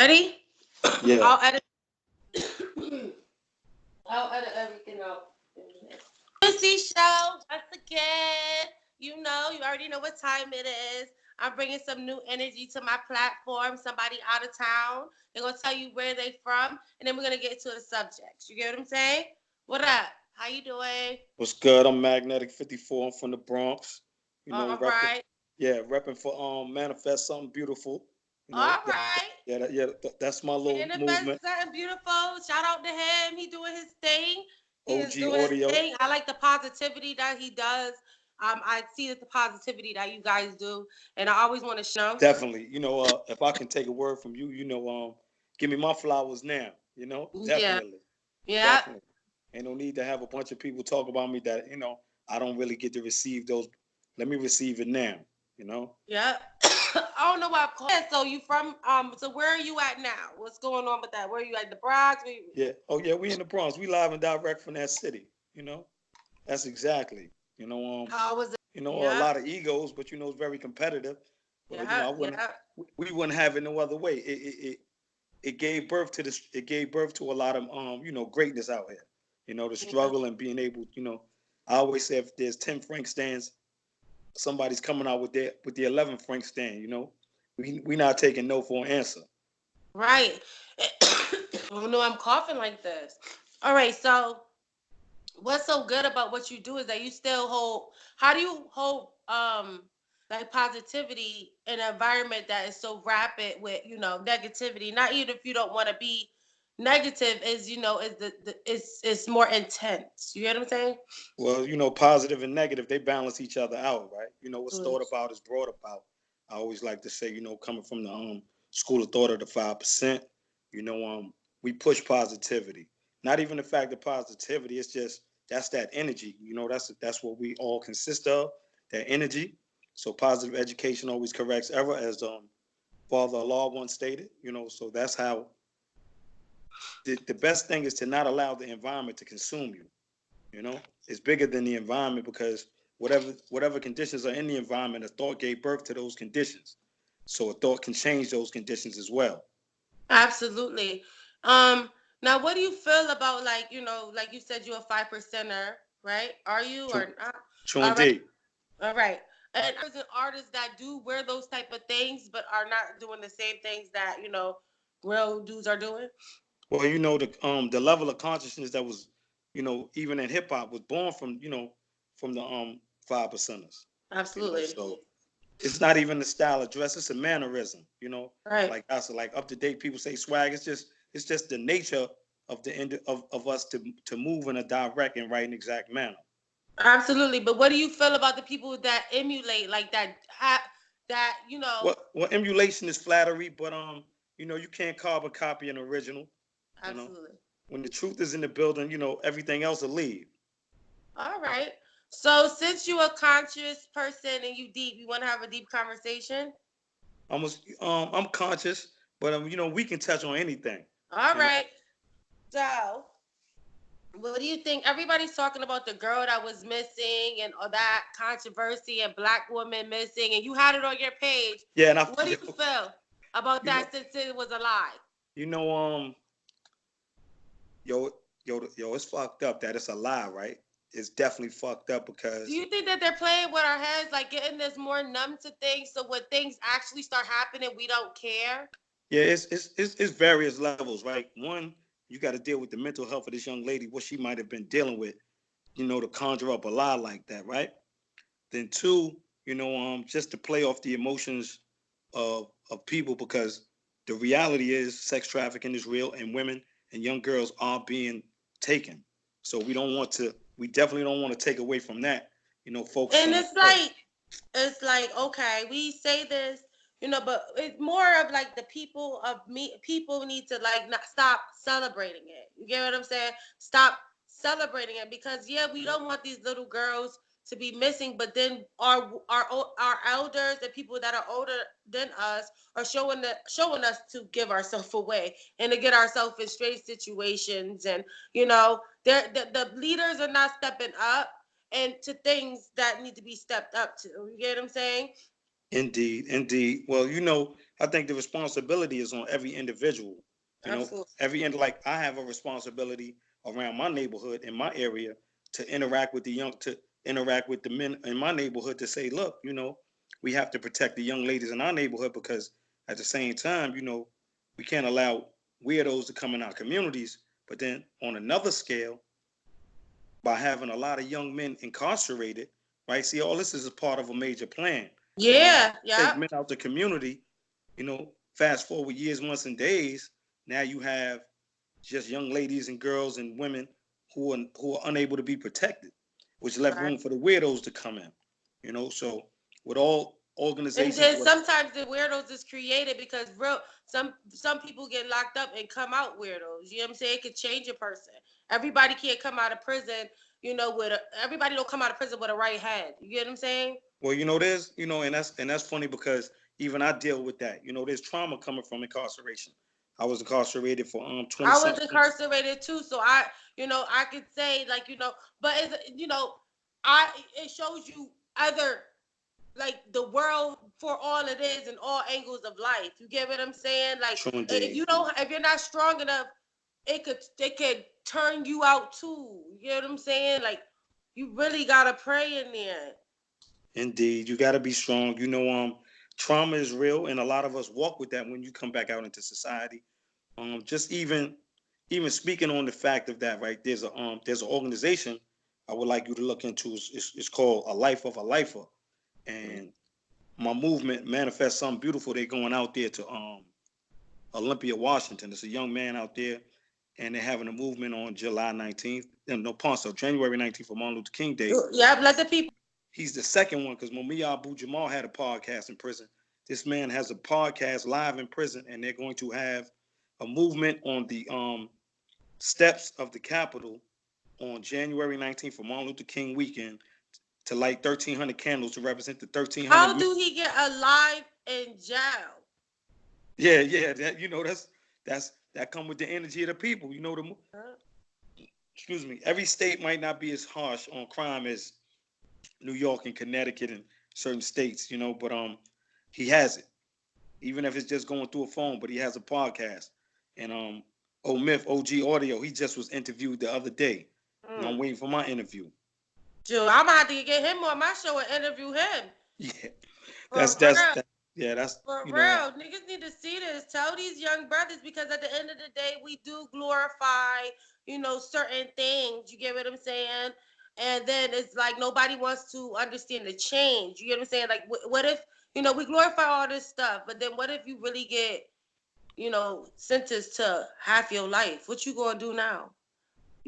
Ready? Yeah. I'll edit. I'll edit everything out. Lucy Show, once again. You already know what time it is. I'm bringing some new energy to my platform. Somebody out of town. They're going to tell you where they from, and then we're going to get to the subjects. You get what I'm saying? What up? How you doing? What's good? I'm Magnetic24. I'm from the Bronx. All Repping. right. Yeah, repping for Manifest Something Beautiful. All right. That's my little Manifest movement. something beautiful. Shout out to him. He doing his thing. He is OG doing his Audio. thing. I like the positivity that he does. I see that the positivity that you guys do, and I always want to show. Definitely. If I can take a word from you, give me my flowers now. Yeah. Definitely. Yeah. Definitely. Ain't no need to have a bunch of people talk about me that, I don't really get to receive those. Let me receive it now, you know? Yeah. I don't know why I'm calling. So you from so where are you at now? What's going on with that? Where are you at, the Bronx? Yeah. Oh yeah, we in the Bronx. We live and direct from that city, you know? That's exactly. How was it? A Yeah. lot of egos, but it's very competitive. But Yeah. I wouldn't Yeah. we wouldn't have it no other way. It gave birth to this it gave birth to a lot of greatness out here. The struggle and being able, I always say if there's 10 franc stands, somebody's coming out with the 11th franc stand, We not taking no for an answer. Right. Oh no, I'm coughing like this. All right, so what's so good about what you do is that you still hold. How do you hold like positivity in an environment that is so rapid with negativity? Not even if you don't want to be negative, is it's more intense. You get what I'm saying? Well, positive and negative, they balance each other out, right? What's Mm. thought about is brought about. I always like to say, coming from the school of thought of the 5%, you know, we push positivity. Not even the fact of positivity, it's just that's that energy. That's what we all consist of, that energy. So positive education always corrects error, as Father Allah once stated. So that's how the best thing is to not allow the environment to consume you. It's bigger than the environment because whatever conditions are in the environment, a thought gave birth to those conditions. So a thought can change those conditions as well. Absolutely. Um, Now what do you feel about, like you said, you're a 5%er, right? Are you True, or not? true All right. indeed. All right. And there's an artists that do wear those type of things, but are not doing the same things that real dudes are doing. Well, the level of consciousness that was, even in hip hop was born from the 5%ers. Absolutely. So it's not even the style of dress; it's a mannerism. Right. Like I said, like up to date people say swag. It's just the nature of the end of us to move in a direct and right and exact manner. Absolutely. But what do you feel about the people that emulate like that? Well, emulation is flattery, but you can't carbon copy an original. You know, Absolutely. when the truth is in the building, everything else will leave. All right. So since you're a conscious person and you deep, you want to have a deep conversation? I'm conscious, but we can touch on anything. All You know, right. So what do you think? Everybody's talking about the girl that was missing and all that controversy and black woman missing, and you had it on your page. yeah, and What do you feel about you know, that since it was a lie? you know, yo, yo, it's fucked up that it's a lie, right? It's definitely fucked up Do because you think that they're playing with our heads, like getting us more numb to things, so when things actually start happening, we don't care? yeah, it's various levels, right? One, you got to deal with the mental health of this young lady, what she might have been dealing with, to conjure up a lie like that, right? Then two, just to play off the emotions of people because the reality is sex trafficking is real and women and young girls are being taken. So we definitely don't want to take away from that, focus And on first. it's like, okay, we say this, but it's more of like the people need to like not stop celebrating it. You get what I'm saying? Stop celebrating it because yeah, we don't want these little girls to be missing, but then our elders and people that are older than us are showing us to give ourselves away and to get ourselves in straight situations, and the leaders are not stepping up and to things that need to be stepped up to. You get what I'm saying? Indeed, indeed. Well, I think the responsibility is on every individual. You know, Absolutely. every end like I have a responsibility around my neighborhood in my area to interact with to interact with the men in my neighborhood to say, look, we have to protect the young ladies in our neighborhood because at the same time, we can't allow weirdos to come in our communities. But then on another scale, by having a lot of young men incarcerated, right? See, all this is a part of a major plan. Yeah. Take Yep. men out the community, fast forward years, months, and days. Now you have just young ladies and girls and women who are unable to be protected, which left Right. room for the weirdos to come in. So with all And organizations, then sometimes the weirdos is created because some people get locked up and come out weirdos. You know what I'm saying? It could change a person. Everybody can't come out of prison, everybody don't come out of prison with a right head. You get what I'm saying? well, there's, and that's funny because even I deal with that. There's trauma coming from incarceration. I was incarcerated for 20 I was something. incarcerated too, so I could say but I it shows you other like the world for all it is and all angles of life. You get what I'm saying? Like True indeed. if you're not strong enough, it could turn you out too. You know what I'm saying? Like you really gotta pray in there. Indeed, you got to be strong. Trauma is real, and a lot of us walk with that when you come back out into society. Just even speaking on the fact of that, right? There's an organization I would like you to look into. It's called A Life of a Lifer, and my movement manifests something beautiful. They're going out there to Olympia, Washington. There's a young man out there, and they're having a movement on July 19th. No, so January 19th for Martin Luther King Day. Yeah, let the people. He's the second one because Mumia Abu Jamal had a podcast in prison. This man has a podcast live in prison, and they're going to have a movement on the steps of the Capitol on January 19th for Martin Luther King weekend to light 1,300 candles to represent the 1,300. How do he get alive in jail? Yeah, that come with the energy of the people. Excuse me. Every state might not be as harsh on crime as New York and Connecticut and certain states, but he has it. Even if it's just going through a phone, but he has a podcast. And Myth OG Audio, he just was interviewed the other day. And I'm waiting for my interview. Joe, I'm gonna have to get him on my show and interview him. Yeah. That's for real. Niggas need to see this. Tell these young brothers because at the end of the day, we do glorify, certain things. You get what I'm saying? And then it's like nobody wants to understand the change. You get what I'm saying? Like, what if we glorify all this stuff, but then what if you really get sentenced to half your life? What you gonna do now?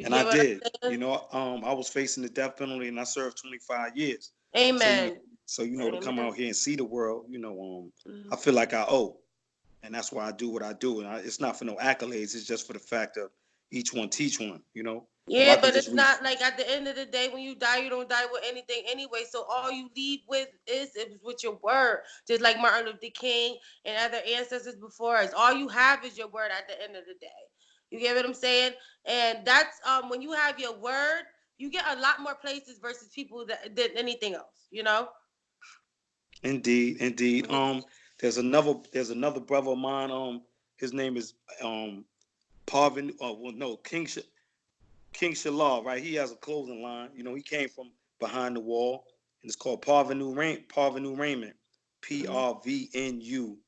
And I did. I was facing the death penalty, and I served 25 years. Amen. So to come out here and see the world, I feel like I owe, and that's why I do what I do. And it's not for no accolades; it's just for the fact of each one teach one. Yeah, but it's not like at the end of the day, when you die, you don't die with anything anyway. So all you leave with is with your word, just like Martin Luther King and other ancestors before us. All you have is your word at the end of the day. You get what I'm saying? And that's when you have your word, you get a lot more places versus people than anything else. Indeed. There's another brother of mine. His name is Parvin. King Shalal, right? He has a clothing line. He came from behind the wall, and it's called Parvenu Raymond. PRVNU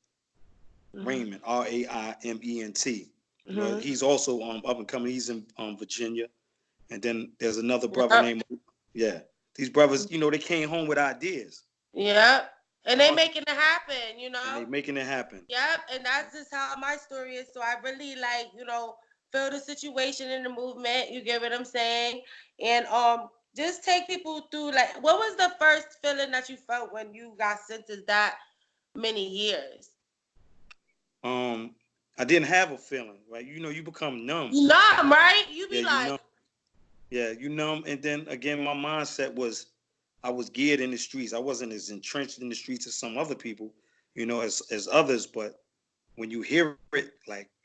Raymond, RAIMENT. He's also up and coming. He's in Virginia, and then there's another brother named These brothers, they came home with ideas. Yeah. And they making it happen, And they making it happen. Yep. And that's just how my story is. So I really feel the situation in the movement. You get what I'm saying? And just take people through what was the first feeling that you felt when you got sentenced that many years? I didn't have a feeling, right? You become numb. You numb, right? You be you numb. And then again, my mindset was I was geared in the streets. I wasn't as entrenched in the streets as some other people, as others. But when you hear it,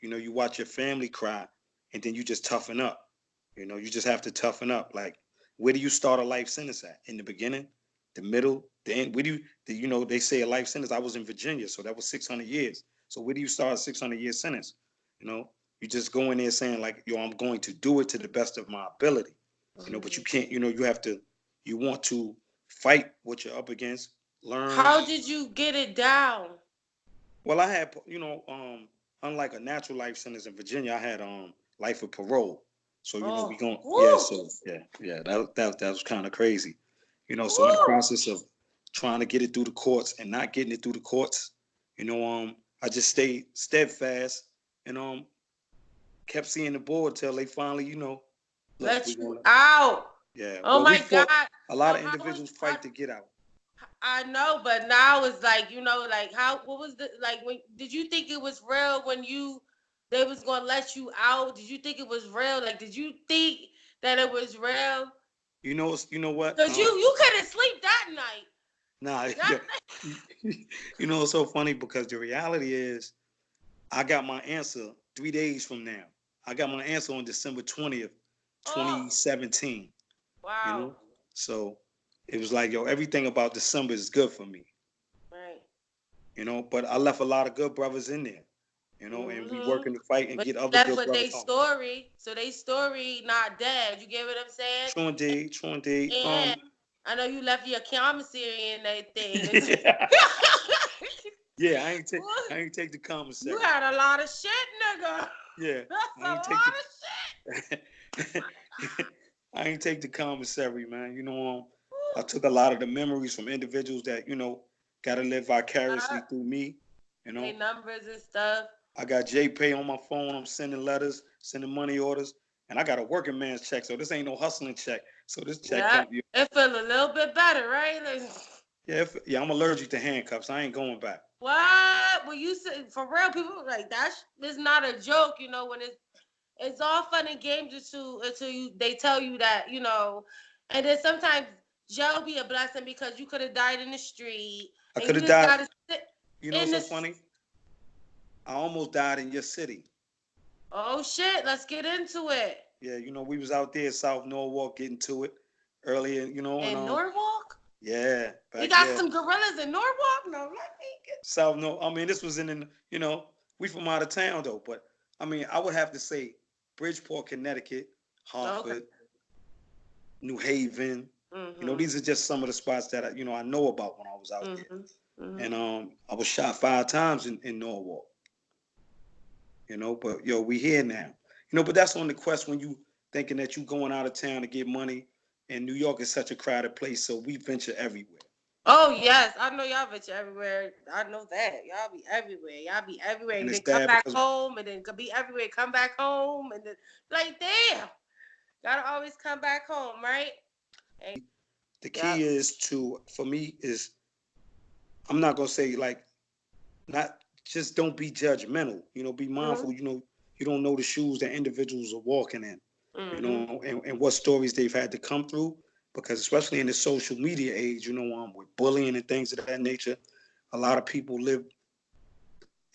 you watch your family cry, and then you just toughen up. You just have to toughen up. Like, where do you start a life sentence at? In the beginning, the middle, Then where do you know they say a life sentence? I was in Virginia, so that was 600 years. So where do you start a 600-year sentence? You know, you just go in there saying like, yo, I'm going to do it to the best of my ability. You know, but you can't. You know, you have to. You want to fight what you're up against. Learn. How did you get it down? Well, I had, unlike a natural life sentence in Virginia, I had life of parole. So you know, we Oh, going, yeah, woo, so yeah, that was kind of crazy. You know, so in the woo. process of trying to get it through the courts and not getting it through the courts, you know, I just stayed steadfast and kept seeing the board till they finally, you know, look, we Let you gonna, out. yeah. Oh Well, we my God. fought. A lot So of how was individuals fight to get out. I know, but now it's like, like how what was the like when did you think it was real when they was gonna let you out? Did you think it was real? Like did you think that it was real? You know what? Cause you couldn't sleep that night. Nah, That you know it's so funny because the reality is I got my answer 3 days from now. I got my answer on December 20th, oh 2017. You wow. know, so it was like, yo, everything about December is good for me. Right. You know, but I left a lot of good brothers in there. You know, and we Mm-hmm. working to fight and But get you other left good with their brothers home. story. So they story not dead. You get what I'm saying? True indeed, true indeed. And I know you left your commissary and everything. Yeah, I ain't take the You commissary. had a lot of shit, nigga. Yeah, That's I a ain't take lot the of I ain't take the commissary, man. You know, I shit. took a lot of the memories from individuals that, you know, gotta live vicariously Yeah, through me. You they know, numbers and stuff. I got JPay on my phone. I'm sending letters, sending money orders, and I got a working man's check. So this ain't no hustling check. So this check Yeah, come. it feel a little bit better, right? Like, Yeah, yeah. I'm allergic to handcuffs. I ain't going back. what? Well, you said for real, people like that's it's not a joke, when it's all fun and games until they tell you that, and then sometimes jail be a blessing because you could have died in the street I and could you have just died. gotta sit You know, in so this. funny. I almost died in your city. Oh shit, let's get into it. Yeah, you know, we was out there South Norwalk getting to it earlier. You know, and In Norwalk? yeah, We back got yeah. some gorillas in Norwalk? No, let me get. South no, I mean this was you know, we from out of town though, but I mean I would have to say Bridgeport, Connecticut, Okay. Hartford, New Haven. You know, Mm-hmm. these are just some of the spots that I know about when I was out there. Mm-hmm. Mm-hmm. And I was shot 5 times in Norwalk. You know, but yo, we here now. You know, but that's on the quest when you thinking that you going out of town to get money. And New York is such a crowded place, so we venture everywhere. Oh yes, I know y'all bitch everywhere. I know that y'all be everywhere. Y'all be everywhere. And And it's then come bad back because home, and then could be everywhere. Come back home, and then like damn, gotta always come back home, right? And, the key yep. is to for me is I'm not gonna say like not just don't be judgmental. You know, be Mhm. mindful. You know, you don't know the shoes that individuals are walking in. You Mhm. know, and what stories they've had to come through. Because especially in the social media age, you know, with bullying and things of that nature, a lot of people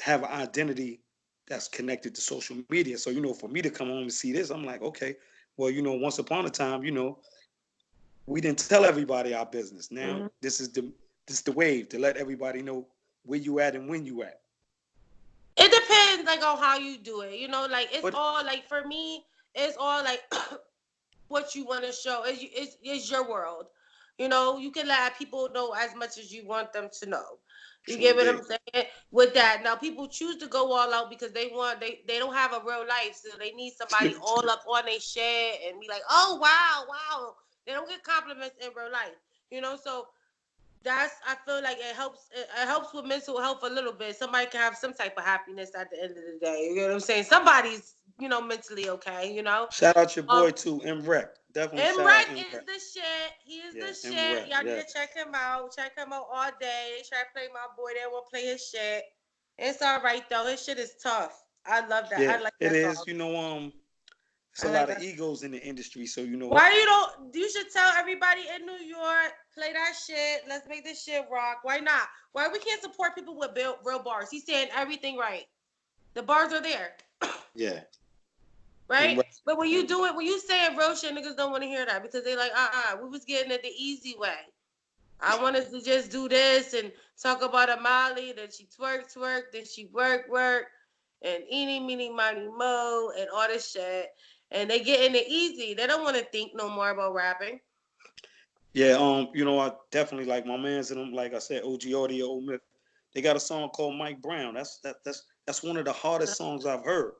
have an identity that's connected to social media. So, you know, for me to come home and see this, I'm like, okay, well, you know, once upon a time, you know, we didn't tell everybody our business. Now Mhm. this is the wave to let everybody know where you at and when you at. It depends, like on how you do it. Like it's But all like for me, it's all like what you want to show. It's your world. You can let people know as much as you want them to know. You true get what indeed. I'm saying? With that, now people choose to go all out because they don't have a real life, so they need somebody all up on their shit and be like, oh wow, wow. They don't get compliments in real life. So I feel like it helps with mental health a little bit. Somebody can have some type of happiness at the end of the day. You know what I'm saying? Somebody's mentally okay. Shout out your Um boy too, MREC. Definitely shout out Imran is MREC. the shit. He is Yeah, the shit. MREC. Y'all need Yeah. to check him out. Check him out all day. They try to play my boy. They won't play his shit. It's all right though. His shit is tough. I love that. Yeah, I like it that song. is. You know, it's I a like lot of that. egos in the industry. So, you know, Why you don't? You should tell everybody in New York, play that shit. Let's make this shit rock. Why not? Why we can't support people with real bars? He's saying everything right. The bars are there, yeah. right? MREC. But when you saying real shit, niggas don't want to hear that because they like, we was getting it the easy way. I wanted to just do this and talk about a Molly, then she twerk, then she work, and eeny, meeny, miny, mo, and all this shit. And they getting it easy. They don't want to think no more about rapping. Yeah, I definitely like my man's and them. Like I said, OG Audio, Old Myth. They got a song called Mike Brown. That's one of the hardest songs I've heard.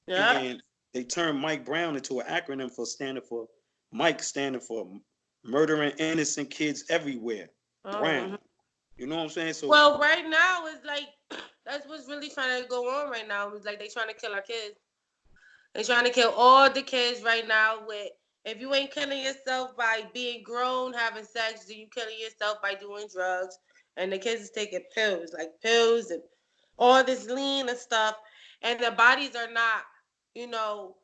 Yeah. And they turned Mike Brown into an acronym for Mike standing for murdering innocent kids everywhere. Brown. Um, You know what I'm saying? So well, right now it's like that's what's really trying to go on right now. It's like they trying to kill our kids. They trying to kill all the kids right now. With if you ain't killing yourself by being grown, having sex, then you killing yourself by doing drugs. And the kids is taking pills, like pills and all this lean and stuff. And their bodies are not, you know,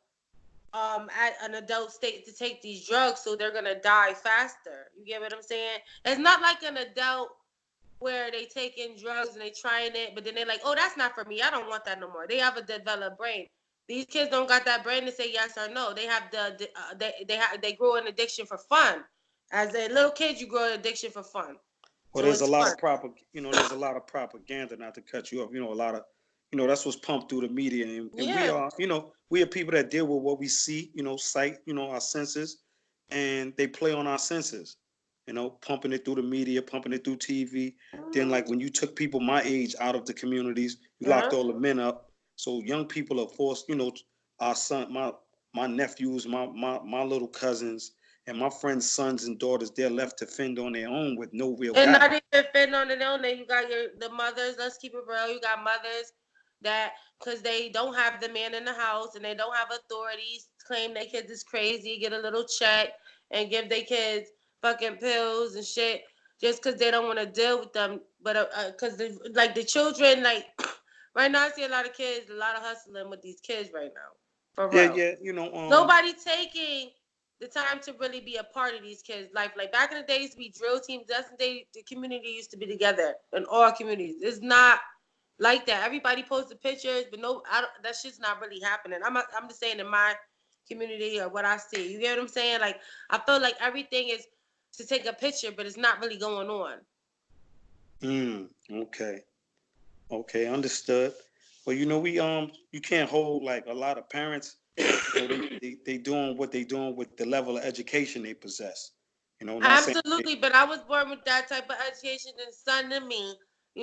at an adult state to take these drugs, so they're gonna die faster. You get what I'm saying? It's not like an adult where they taking drugs and they trying it, but then they're like, oh, that's not for me. I don't want that no more. They have a developed brain. These kids don't got that brain to say yes or no. They have they grow an addiction for fun. As a little kid, you grow an addiction for fun. well, So there's a it's lot fun. of there's a lot of propaganda, not to cut you off. A lot of, that's what's pumped through the media, and we Yeah. are, we are people that deal with what we see, sight, our senses, and they play on our senses, pumping it through the media, pumping it through TV. Then, like when you took people my age out of the communities, you locked Uh-huh. all the men up, so young people are forced, our son, my nephews, my little cousins and my friends' sons and daughters, they're left to fend on their own with no real And not guidance. even fitting on their own. Then you got the mothers. Let's keep it real. You got mothers that because they don't have the man in the house and they don't have authorities, claim their kids is crazy, get a little check, and give their kids fucking pills and shit just because they don't want to deal with them. But because like the children, like right now, I see a lot of kids, a lot of hustling with these kids right now, for Yeah, real. yeah, Nobody taking the time to really be a part of these kids' life. Like back in the day, used to be drill teams. That's the day the community used to be together in all communities. It's not like that. Everybody posted pictures, but no, that shit's not really happening. I'm just saying in my community or what I see. You get what I'm saying? Like I feel like everything is to take a picture, but it's not really going on. okay. Okay, understood. Well, you can't hold like a lot of parents, they doing what they doing with the level of education they possess. Not saying Absolutely, but I was born with that type of education and son in me.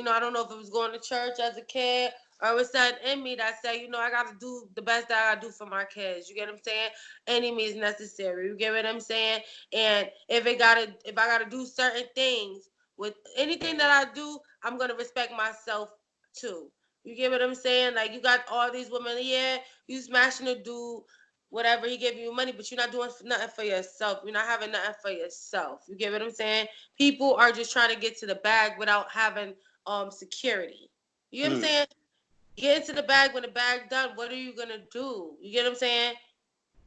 I don't know if it was going to church as a kid or it was something in me that said, I got to do the best that I got to do for my kids. You get what I'm saying? Any means necessary. You get what I'm saying? And if I gotta do certain things with anything that I do, I'm gonna respect myself too. You get what I'm saying? Like you got all these women, yeah, you smashing a dude, whatever, he give you money, but you're not doing nothing for yourself. You're not having nothing for yourself. You get what I'm saying? People are just trying to get to the bag without having security. You get what I'm mm, saying? Get into the bag when the bag's done. What are you gonna do? You get what I'm saying?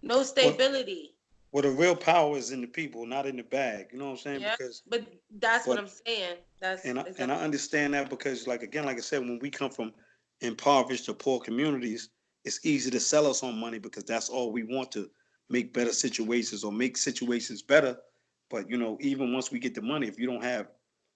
No what stability. what the real power is in the people, not in the bag. You know what I'm saying? Yeah, but that's what But I'm saying. That's and I exactly. understand that because, like again, like I said, when we come from impoverished or poor communities, it's easy to sell us on money because that's all we want, to make better situations or make situations better. But even once we get the money, if you don't have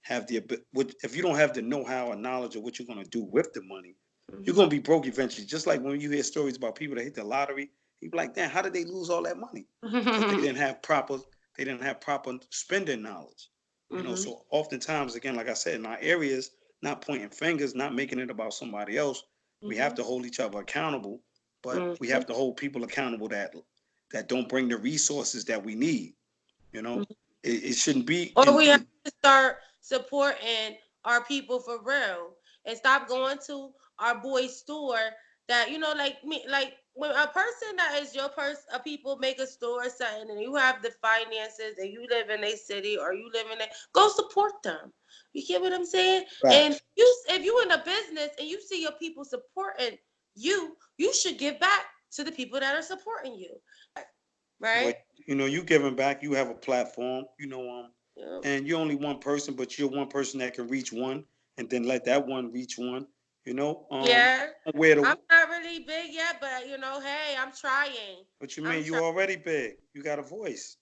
if you don't have the know-how or knowledge of what you're going to do with the money, you're going to be broke eventually. Just like when you hear stories about people that hit the lottery, you be like, damn, how did they lose all that money? Because Mm-hmm. they didn't have proper spending knowledge. Mm-hmm. So oftentimes, again, like I said, in our areas, not pointing fingers, not making it about somebody else. We have Mm-hmm. to hold each other accountable, but we Mm-hmm. have to hold people accountable that don't bring the resources that we need. You know, it shouldn't be Or we have in to start supporting our people for real and stop going to our boy's store that like me, like when a person that is your person, a people make a store or something and you have the finances and you live in a city or you live in a, go support them. You get what I'm saying? And facts. if you in a business and you see your people supporting you, you should give back to the people that are supporting you, Well, right? you giving back. You have a platform. Yep. And you're only one person, but you're one person that can reach one, and then let that one reach one. You know, Yeah, where I'm the not really big yet, but hey, I'm trying. But you I'm mean you trying. already big? You got a voice.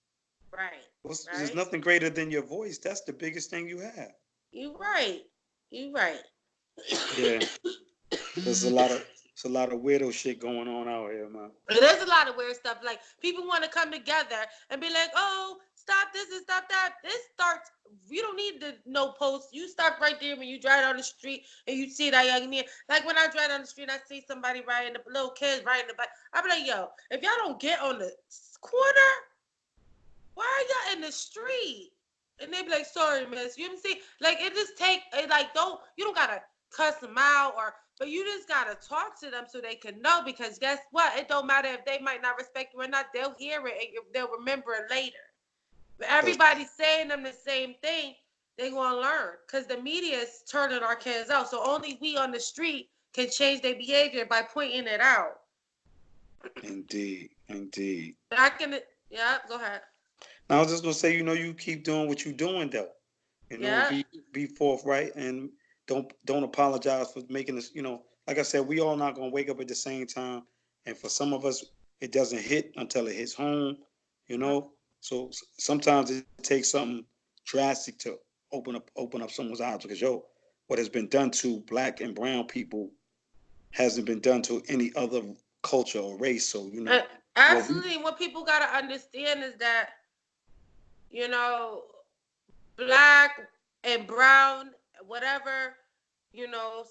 Right. There's Right. nothing greater than your voice. That's the biggest thing you have. You right. You right. Yeah. There's a lot of weirdo shit going on out here, man. There's a lot of weird stuff. Like people want to come together and be like, "Oh, stop this and stop that." This starts. You don't need to no post. You stop right there when you drive down the street and you see that young man. Like when I drive down the street, I see somebody riding the little kids riding the bike. I be like, "Yo, if y'all don't get on the corner, why are y'all in the street?" And they be like, "Sorry, miss." You know what I'm saying? Like it just take it like you don't gotta cuss them out but you just gotta talk to them so they can know because guess what? It don't matter if they might not respect you or not, they'll hear it and they'll remember it later. But everybody's saying them the same thing, they gonna learn. Cause the media is turning our kids out. So only we on the street can change their behavior by pointing it out. Indeed. Yeah, go ahead. Now, I was just gonna say, you keep doing what you're doing though. Yeah. Be forthright and don't apologize for making this. Like I said, we all not gonna wake up at the same time, and for some of us, it doesn't hit until it hits home. So sometimes it takes something drastic to open up someone's eyes because what has been done to black and brown people hasn't been done to any other culture or race. So Absolutely. What people gotta understand is that you know black and brown, whatever,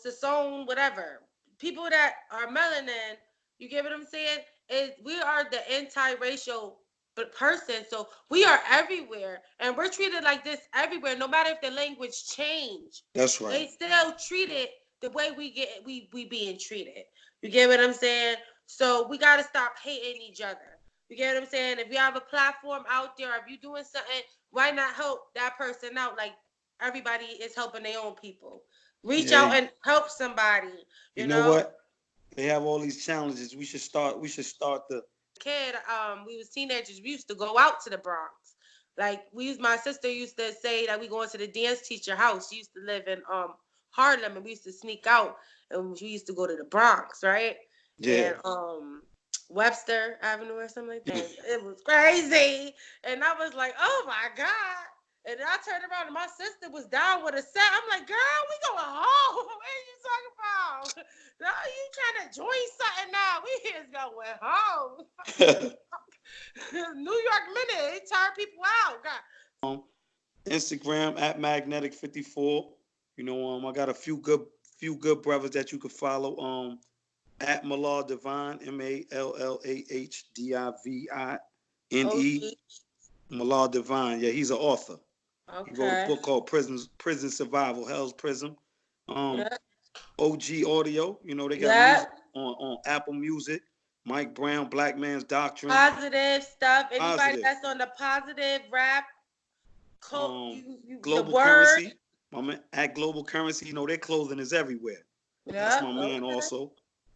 Sassoon, whatever. People that are melanin, you get what I'm saying? Is we are the anti-racial person, so we are everywhere, and we're treated like this everywhere. No matter if the language change, that's right. they still treat it the way we being treated. You get what I'm saying? So we gotta stop hating each other. You get what I'm saying? If you have a platform out there, if you're doing something, why not help that person out? Like everybody is helping their own people. Reach out and help somebody. You know what? They have all these challenges. We should start the kid. We was teenagers. We used to go out to the Bronx. Like my sister used to say that we going to the dance teacher house. She used to live in Harlem, and we used to sneak out, and we used to go to the Bronx, right? Yeah. And Webster Avenue or something like that. It was crazy. And I was like, oh my God. And then I turned around and my sister was down with a set. I'm like, girl, we going home. What are you talking about? No, you trying to join something now. We is going home. New York Minute, it turned people out. God. Instagram at Magnetic24. I got a few good brothers that you could follow. At Mallah Divine, MALLAHDIVINE. Mallah Divine. Yeah, he's an author. Okay. He wrote a book called Prison Survival, Hell's Prison. OG Audio, they got music on Apple Music. Mike Brown, Black Man's Doctrine. Positive stuff. Anybody that's on the positive rap, Global Currency. My man, at Global Currency, their clothing is everywhere. That's my man also.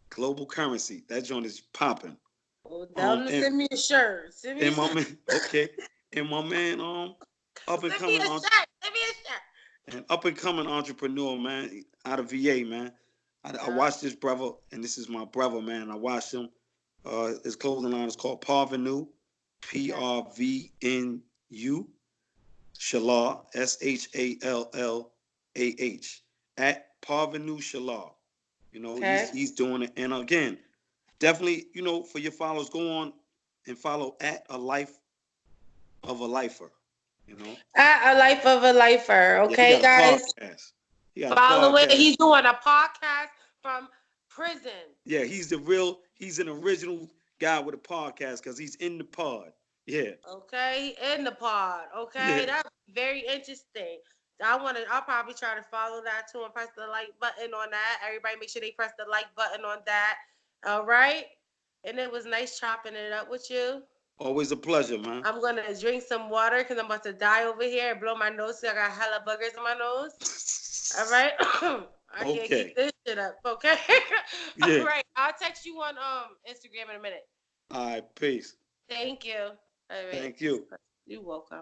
Global Currency. That joint is popping. Well, tell them to send me a shirt. Send me a shirt. Okay. And my man, up and coming. Send me a shirt. An up and coming entrepreneur, man, out of VA, man. I watched this brother, and this is my brother, man. I watched him. His clothing line is called Parvenu, PRVNU, Shallah, SHALLAH, at Parvenu Shallah. He's doing it. And again, definitely, for your followers, go on and follow at A Life of a Lifer. At A Life of a Lifer. Okay, guys. Follow it. He's doing a podcast from prison. Yeah, he's an original guy with a podcast because he's in the pod. Yeah. Okay, in the pod. Okay, that's very interesting. I'll probably try to follow that too and press the like button on that. Everybody make sure they press the like button on that. All right. And it was nice chopping it up with you. Always a pleasure, man. I'm going to drink some water because I'm about to die over here and blow my nose because I got hella boogers in my nose. All right. I can't keep this shit up. Okay. All right. I'll text you on Instagram in a minute. All right. Peace. Thank you. All right. Thank you. You're welcome.